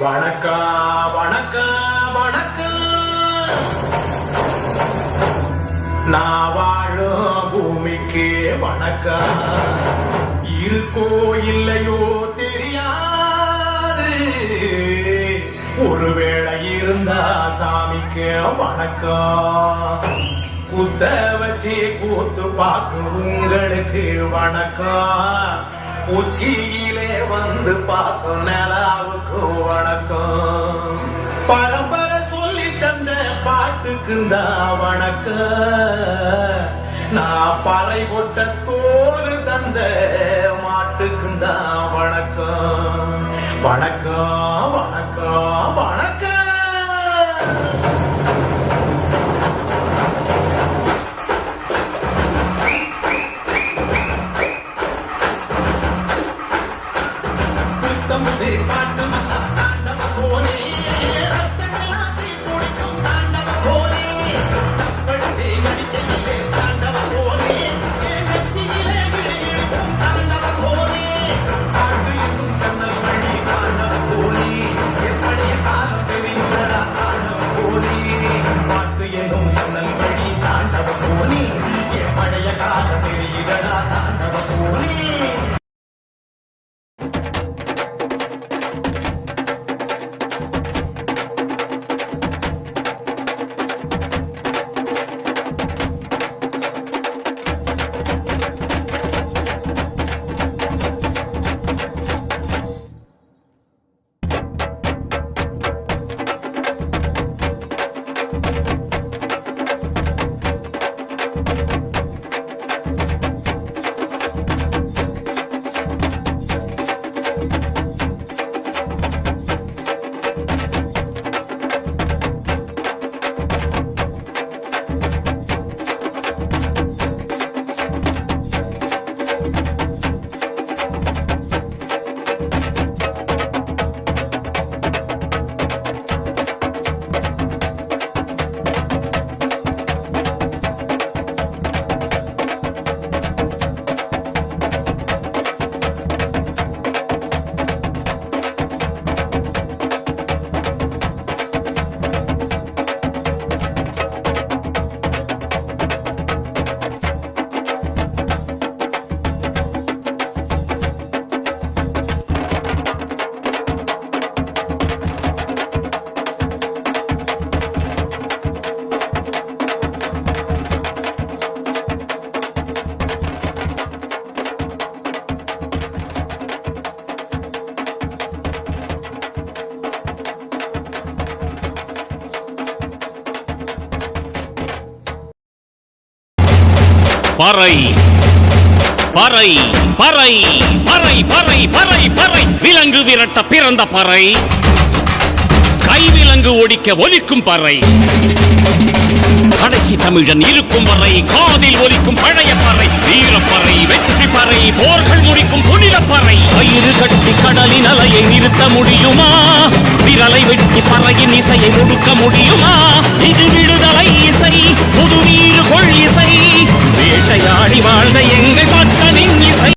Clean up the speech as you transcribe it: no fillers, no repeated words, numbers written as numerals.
வணக்கம் வணக்கம் வணக்கம். நான் வாழும் பூமிக்கு வணக்கம். இருக்கோ இல்லையோ தெரியாது. ஒருவேளை இருந்தா சாமிக்கு வணக்கம். குத்த வச்சு கூத்து பார்க்கும் உங்களுக்கு வணக்கம். உச்சியிலே வந்து பார்க்கும் நிலாவுக்கு வணக்கம். பரம்பரை சொல்லி தந்த பாட்டுக்குந்தா வணக்கம். நான் பறை கொட்ட தோறு தந்த மாட்டுக்குந்தா வணக்கம். வணக்கம் வணக்கம் வணக்கம். பாட்டு தாண்டவ போனே ரத்தங்களாத்தி குடிக்கும் தாண்டவ போனே சப்படி அடிக்கடிலே தாண்டவ போனே நெத்தியிலே விழிக்கும் தாண்டவ போனே பாட்டு என்னும் சன்னல் வழி தாண்டவ போனே எப்படி காலம் தெரியுதா தாண்டவ போனே பாட்டு என்னும் சன்னல் வழி தாண்டவ போனே எப்படைய காலம் தெரியுதா தாண்டவ போனே. பறை பறை பறை பறை பறை பறை பறை விலங்கு விரட்ட பிறந்த பறை கைவிலங்கு ஒடிக்க ஒலிக்கும் பறை கடைசி தமிழன் இருக்கும் வரை காதில் ஒலிக்கும் பழைய பறை வீரப்பறை வெற்றி பறை போர்கள் முடிக்கும் புனித பறை கயிறு கட்டி கடலின் அலையை நிறுத்த முடியுமா விரலை வெட்டி பறையின் இசையை முடுக்க முடியுமா இது விடுதலை இசை புது வீறு கொள் இசை